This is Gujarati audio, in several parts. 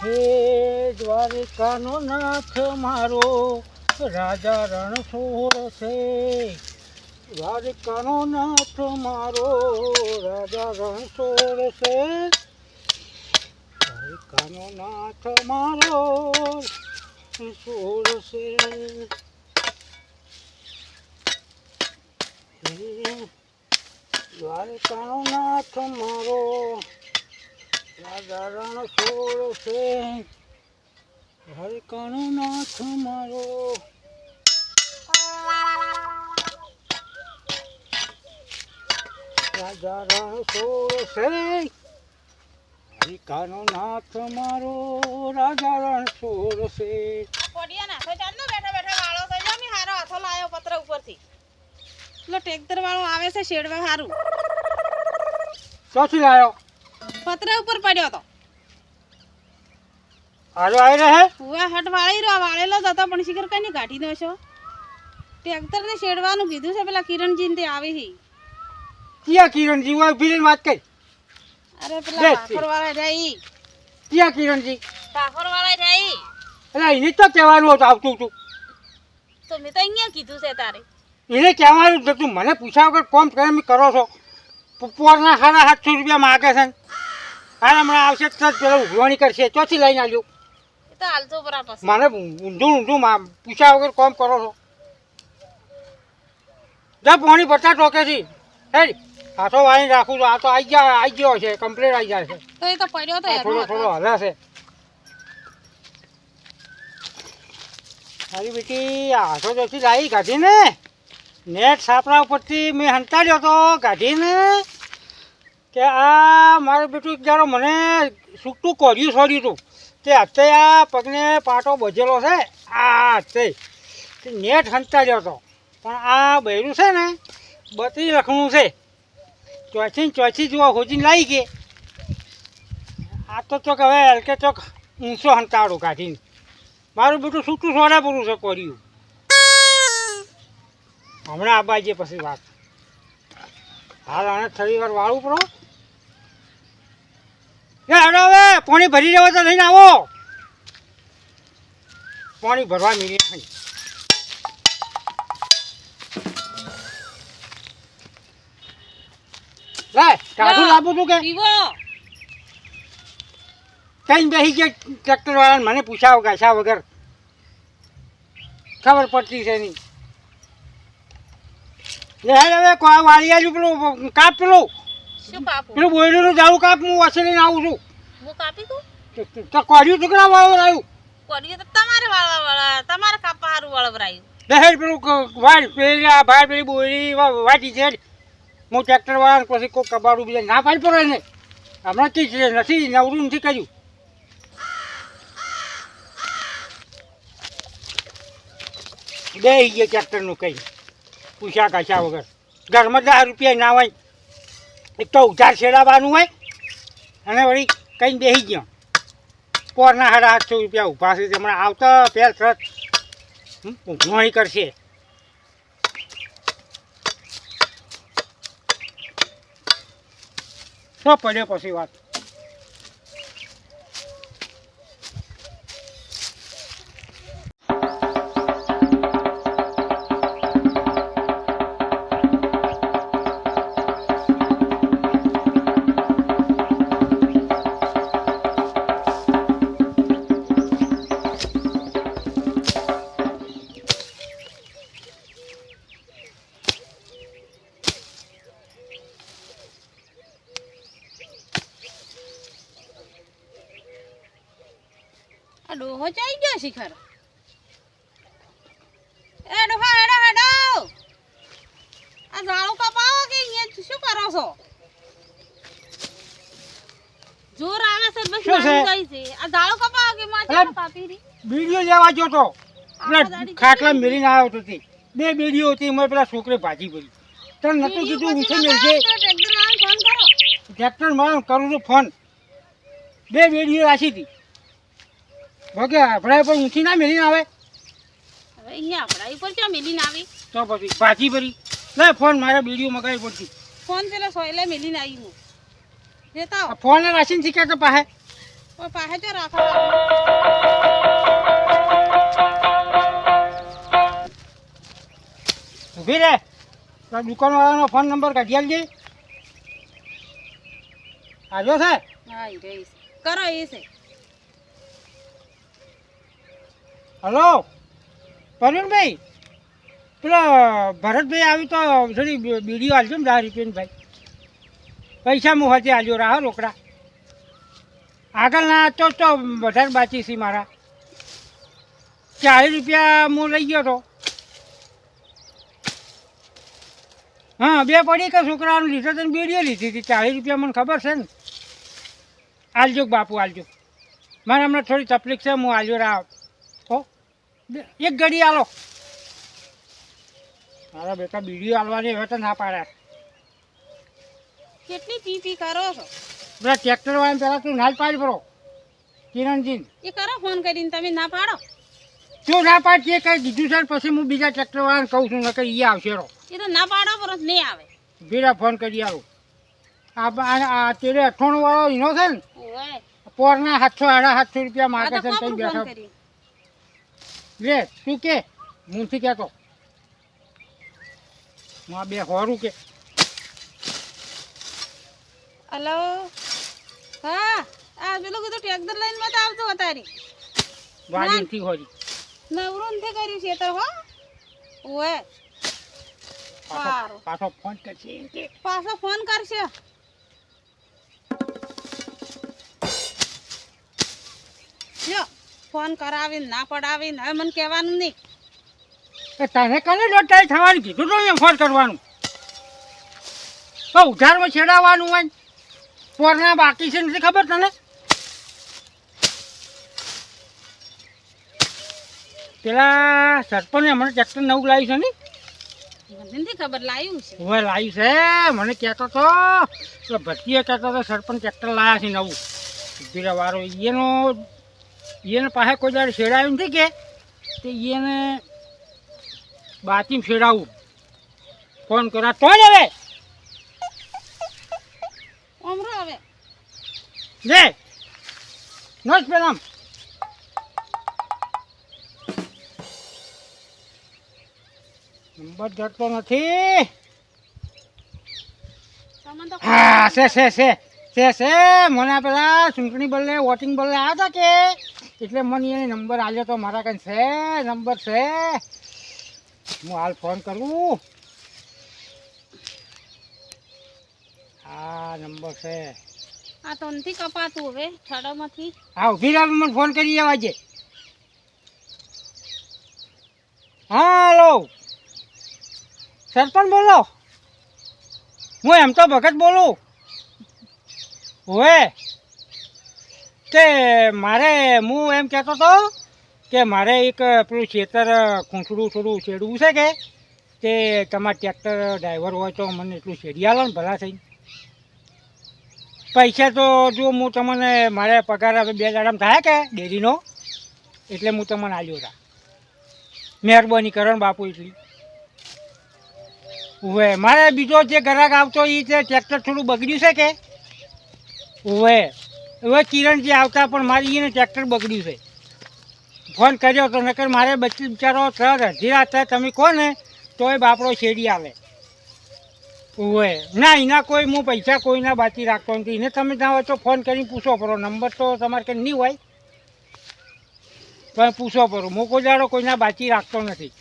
હે દ્વારિકાનો નાથ મારો રાજા રણછોડ છે. દ્વારિકાનો નાથ મારો રાજા રણછોડ છે. દ્વારિકાનો નાથ મારો રણછોડ છે. દ્વારિકાનો નાથ મારો રાજા રણછોડ છે. દ્વારિકાનો નાથ મારો રાજા રણછોડ છે. દ્વારિકાનો નાથ મારો રાજા રણછોડ છે. કોડિયા નાખો ચાંદનો બેઠા બેઠા વાળો થઈ જા મી હારો હાથો લાયો પત્ર ઉપરથી પેલો ટ્રેક્ટર વાળો આવે છે શેડવા હારું ચોથી લાયો પત્ર ઉપર પડ્યો તો આજો આવી રહે હુઆ હટ વાળી રહ્યો વાળેલો જ હતો પણ શિખર કઈ કાઢી દો છો ટ્રેક્ટર ને શેડવાનું કીધું છે પેલા કિરણજી તે આવી હી ક્યાં કિરણજી હોય ભીલીને વાત કરી અરે પેલા ઠાકોર વાળા રહી ક્યાં કિરણજી ઠાકોર વાળા રહી એટલે એને તો કહેવાનું હતું આવતું હતું તો મેં તો અહીંયા કીધું છે તારે એને કહેવાનું જ હતું મને પૂછ્યા વગર કોમ કેમ કરો છો પોરના 750 રૂપિયા માગે છે હાલ હમણાં આવશે તો પેલો ઉઘરાણી કરશે ચોથી લઈને આવ્યું એ તો હાલતો બરાબર મને ઊંધું પૂછ્યા વગર કોમ કરો છો જા પાણી ભરતા ટોકેથી હેડ હાથો વાળીને રાખું છું આ તો આવી ગયો છે કમ્પ્લેટ આવી જાય છે તો એ તો પડ્યો તો થોડો થોડો હલે છે મારી બેટી આ હાથો જોથી લાવી કાઢીને નેટ સાપરા ઉપરથી મેં હંતાડ્યો તો કાઢીને કે આ મારું બેટું એક જારો મને સૂકતું કોર્યું છોડ્યું હતું તે હતે આ પગને પાટો બજેલો છે આ હતે નેટ હંતાડ્યો હતો પણ આ બૈરું છે ને 32 લખણું છે ચોથી જોવા ખોજીને લાવી ગઈ આ તો ચોક હવે હલકે ચોક ઊંચો હંતાડો કાઢીને મારું બેટું સૂકતું સોડા પૂરું છે કોર્યું હમણાં આબાજી પછી વાત હાલ આને થોડી વાર વાળું પડો એ હેડો હવે પાણી ભરી રહ્યો તો લઈને આવો પાણી ભરવા મીરી નહીં લાય કાઢું લાવું તું કે પીવો કઈ બેસી ગયા ટ્રેક્ટર વાળાને મને પૂછાવ ગાછા વગર ખબર પડતી છે નહીં હવે વાળી આજુ પેલું કાપ પેલું શું કાપું પેલું બોયલું જાડું કાપ હું વસી લઈને આવું છું હું કાપી દઉં તો કર્યું તું કે વાળું આવ્યું કોડિયો તો તમારે વાળવા તમારે કાપા હારું વળવરાયું દહેજ પેલું વાળ પેલી આ ભાઈ પેલી બોયલી વાટી છે હું ટ્રેક્ટર વાળાને પછી કોઈ કબાડું બીજા ના પાડી પડે ને હમણાં કઈ નથી નવરું નથી કર્યું બે ગયા ટ્રેક્ટરનું કંઈ પૂછ્યા કાછા વગર ઘરમાં 10 રૂપિયા ના હોય એક તો ઉધાર છેડાવવાનું હોય અને વળી કંઈ બેસી ગયો પોરના 750 રૂપિયા ઊભા છે હમણાં આવતા પહેલ તરત ઊંઘવાણી કરશે શું પડ્યો પછી વાત આ ડોહો ચાઈ ગયો શિખર એ ડોહા હેડો હેડો આ ઝાડુ કપાવો કે અહીંયા શું કરો છો જોર આવે છે બસ શું છે? મારી ગઈ છે આ ઝાડુ કપાવો કે માં ચાલો કાપી રી બીડીઓ લેવા ગયો તો પેલા ખાટલા મેળીને આવ્યો તો તે 2 બીડીઓ હતી એમાં પેલા છોકરે ભાજી પડી તને નતું કીધું ઊંચે મેળજે ટ્રેક્ટર વાળાને ફોન કરો ટ્રેક્ટર મારું કરું છું ફોન 2 બીડીઓ રાખી હતી ભગે આપણા પર ઊંચી ના મેળીને આવે હવે અહીંયા આપણા ઉપર ક્યાં મેલીને આવી તો પછી ભાજી ભરી લે ફોન મારે બીડીઓ મગાવી પડતી ફોન પેલા સોયલે મેલીને આવી હું દેતા ફોન રાખીને શીખ્યા તો પાસે કોઈ પાસે જો રાખો ઊભી રે દુકાનવાળાનો ફોન નંબર કાઢી આલજે આવ્યો છે હા ઈ રહીશ કરો એ છે હલો પરવીનભાઈ પેલો ભરતભાઈ આવી તો થોડી બીડીઓ આલજો ને 10 રૂપિયાની ભાઈ પૈસા હું હજી આલ્યો રાહ રોકડા આગળના તો વધારે બાકી છે મારા 40 રૂપિયા હું લઈ ગયો હતો હા 2 પડી કે છોકરાનું લીધો તો બીડીઓ લીધી હતી 40 રૂપિયા મને ખબર છે ને આલજો બાપુ આલજો મારે હમણાં થોડી તકલીફ છે હું આલ્યો રાહ ઓ એક ઘડી આલો મારા બેટા બીડીઓ આલવાની હવે તો ના પાડ્યા કેટલી પી કરો છો પેલા ટ્રેક્ટર વાળાને પહેલાં તું ના જ પાડી પરો કિરણજી એ કરો ફોન કરીને તમે ના પાડો તું ના પાડતી કંઈ કીધું છે ને પછી હું બીજા ટ્રેક્ટર વાળાને કહું છું નકર એ આવશે રો એ તો ના પાડો પર નહીં આવે બીજા ફોન કરી આવું આ તેરે 98 વાળો એનો છે ને ઓય પોરના 700 રૂપિયા આ માગે તો છે ને કોણ તઈ ફોન બેઠો કરી લે તું કે હું નથી કહેતો હું આ 2 હોરું કે હલો હા આ પેલું કીધું ટ્રેક્ટર લઈને મત આવતો તારી વાડીથી હોરી નવરું નથી કર્યું છે તો હો ઓય સારું પાછો ફોન કરશે એમ કે પાછો ફોન કરશે જો ફોન કરાવીને ના પડાવીને હવે મને કહેવાનું નહીં તને કને લોટાઈ થવાનું કીધું તો એમ ફોન કરવાનું તો ઉધારમાં છેડાવવાનું હોય પોરના બાકી છે નથી ખબર તને પેલા સરપંચે હમણાં ટ્રેક્ટર નવું લાવ્યું છે ને મને નથી ખબર લાવ્યું છે હવે લાવ્યું છે મને કહેતો તો પેલો ભટ્ટીએ કહેતો તો સરપંચ ટ્રેક્ટર લાવ્યા છે નવું ધીરે વારો એને પાસે કોઈ દાડે છેડાયું નથી કે તે એને બાતીમ છેડાવું ફોન કરા તો જ હવે ઓમરો હવે લે નોજ પેલામ નંબર જતો નથી તમને તો હા છે મને પેલા ચૂંટણી બદલે વોટિંગ બદલે આવ્યા હતા કે એટલે મને એને નંબર આવ્યો તો મારા કંઈ છે નંબર છે હું હાલ ફોન કરું હા નંબર છે આ તો નથી કપાતું હવે છડોમાંથી હા ઊભી રાખ મને ફોન કરી આવજે હાલો સરપંચ બોલો હું એમ તો ભગત બોલું હોય તે મારે હું એમ કહેતો હતો કે મારે એક પેલું ખેતર ખૂંચડું થોડું છેડવું છે કે તે તમારા ટ્રેક્ટર ડ્રાઈવર હોય તો મને એટલું છેડી આલો ને ભલા થઈ પૈસા તો જો હું તમને મારે પગાર હવે 2 દાડામાં થાય કે ડેરીનો એટલે હું તમને આલ્યો હતા મહેરબાની કરો ને બાપુ એટલી હવે મારે બીજો જે ગ્રાહક આવતો એ છે ટ્રેક્ટર થોડું બગડ્યું છે કે હવે કિરણજી આવતા પણ મારી એને ટ્રેક્ટર બગડ્યું છે ફોન કર્યો તો નકર મારે બિચારો 3 અડધી રાત તમે કહો ને તોય બાપડો છેડી આવે ઓવે ના એના કોઈ હું પૈસા કોઈના બાકી રાખતો નથી એને તમે ના હોય તો ફોન કરીને પૂછો પડો નંબર તો તમારે કંઈ નહીં હોય તો પૂછો પડો હું કોઈ દાડો કોઈના બાકી રાખતો નથી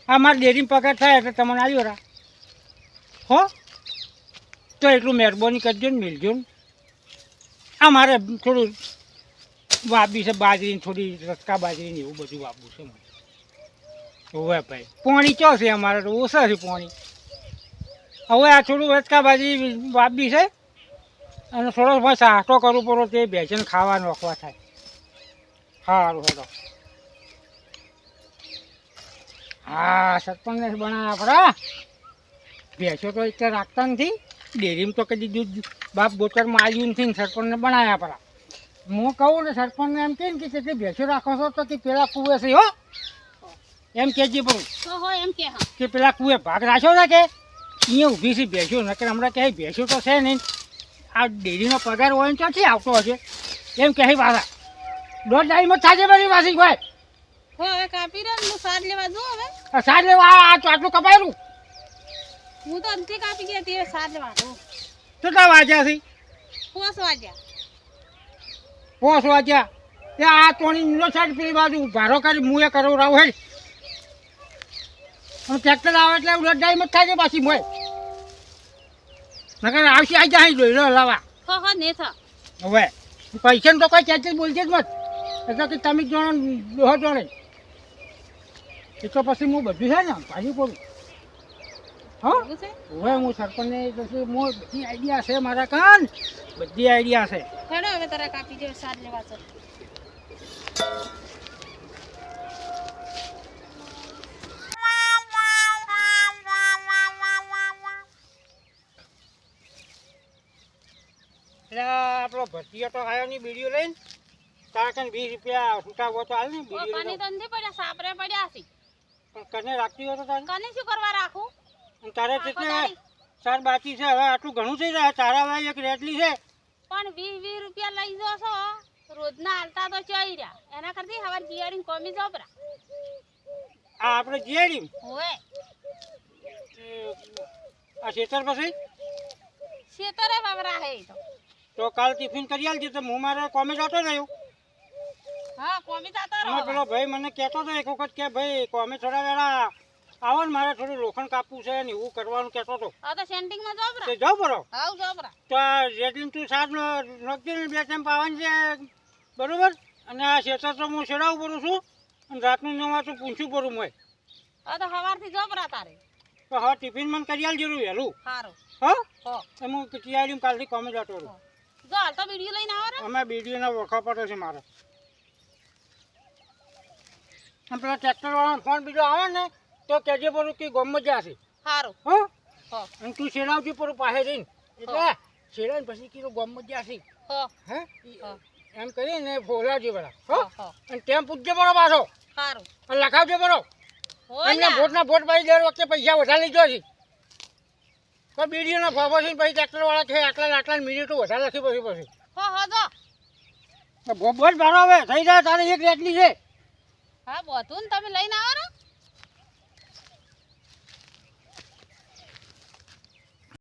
આ મારે ડેરીમાં પગાર થાય એટલે તમને આવ્યો રા હો તો એટલું મહેરબાની કરજો ને મિલજો ને આ મારે થોડું વાપી છે બાજરીને થોડી રસકા બાજરીને એવું બધું વાપવું છે મને હવે ભાઈ પાણી ચો છે અમારે તો ઓછા છે પાણી હવે આ થોડું રસકા બાજરી વાપી છે અને થોડો ભાઈ સાટો કરવું પડો તે બેસીને ખાવા નોખવા થાય સારું હેડો હા સરપંચને બનાવ્યા પડા ભેંસો તો એટલે રાખતા નથી ડેરીમાં તો કદી દૂધ બાપ બોતરમાં આવ્યું નથી ને સરપંચને બનાવ્યા પડા હું કહું ને સરપંચને એમ કહે ને કે કેટલી ભેંસો રાખો છો તો કે પેલા કુએ છે હો એમ કહેજે પડું તો હોય એમ કે હા કે પેલા કુએ ભાગ રાખ્યો ને કે અહીંયા ઊભી છે ભેંસો નકર હમણાં ક્યાંય ભેંસો તો છે નહીં આ ડેરીનો પગાર હોય ને ક્યાંથી આવતો હશે એમ કહે પાછા દોઢ ડાળીમાં થાજે મારી પાછી ભાઈ હો હવે કાપી રહ્યો ને હું સાર લેવા જઉં હવે સાજ લેવા આ તો આટલું કપાયેલું હું તો અંતે કાપી ગયા તે સાર લેવા જઉં કેટલા વાગ્યા છે 5 વાગ્યા 5 વાગ્યા તે આ તોણી નો સાઈડ પેલી બાજુ ભારો કરી મુએ કરો રાવ હેડ અને ટ્રેક્ટર આવે એટલે દોઢ ડાળીમાં થાજે પાછી મોય નકર આવશે આવી જાય જોઈ લો લાવા હો ને થા હવે પૈસાને તો કોઈ ચેન્જીસ બોલશે જ મત એટલે કે તમે જોડો દોહો જોડે એ તો પછી હું બધું છે ને પાછી પડું હા એવું છે હવે હું સરપંચને પછી હું બધી આઈડિયા છે મારા કાન બધી આઈડિયા છે હેડો હવે તારા કાપી જેવો સાર લેવા છે એટલે આપણો ભરતીયો તો આવ્યો નહીં બીડીઓ લઈને તારા કાન 20 રૂપિયા છૂટા હોય તો હાલ ને ઓ બીડીઓ કની તો નથી પડ્યા સાપરે પડ્યા છે પણ કને રાખતી હોય તો તારે કની શું કરવા રાખું અને તારે આખો કેટલે દાડી. ચાર બાકી છે હવે આટલું ઘણું થઈ જાય તારા ભાઈ એક રેટલી છે પણ 20 રૂપિયા લઈ જો છો રોજના હાલતા તો ચોઈ રહ્યા એના કરતી હવાર જીયાડીને કોમી જાવ પરા આ આપણે જીયાડી હોવે આ ખેતર પછી શેતરે બાબરા હે ઈ તો કાલ ટિફિન કરી આલજે તો હું મારે કોમે જતો રહ્યો હા કોમી જાતા અને રહો પેલો ભાઈ મને કહેતો હતો એક વખત કે ભાઈ કોમે થોડા વેળા આવો ને મારે થોડું લોખંડ કાપવું છે ને એવું કરવાનું કહેતો હતો હા તો સેન્ટિંગ માં જાવ પરા તે જાઓ બરો હાઉ જાવ પરા તો આ રેટલીન તું સાત નોકજે ને 2 ટાઈમ પાવાની છે બરોબર અને આ ખેતર તો હું છેડાવું પડું છું અને રાતનું 9 વાગે પૂછું પડું હોય હા તો હવારથી જાવ પરા તારે તો હવે ટિફિન મને કરી આલજે વહેલું સારું હા હો તો હું તૈયારી કાલથી કોમે જતો રહું જો હાલ તો વિડીયો લઈને આવો ને અમે બીડીઓના વખા પડે છે મારે અને પેલા ટ્રેક્ટરવાળાનો ફોન બીજો આવે ને તો કહેજે પડું કે ગમમાં જશે સારું હા હો અને તું શેડાવતી પડું પાસે રહીને એટલે શેડાઈને પછી કીધું ગમમાં જશે હો હે હો એમ કરીને ફોલાવજે બરા હો હો હો અને ટેમ પૂછજે પડો પાછો સારું અને લખાવજે પડો હોય એમને ને ભોટના ભોટ પાડી દર વખતે પૈસા વધારે લીધો છે તો બીડીઓના ફોફો છે પછી ટ્રેક્ટરવાળા છે આટલા મિનિટો વધારે લખી પછી હો જો બહુ જ ભારો હવે થઈ જાય તારે એક રેટલી છે હા બધું ને તમે લઈને આવો ને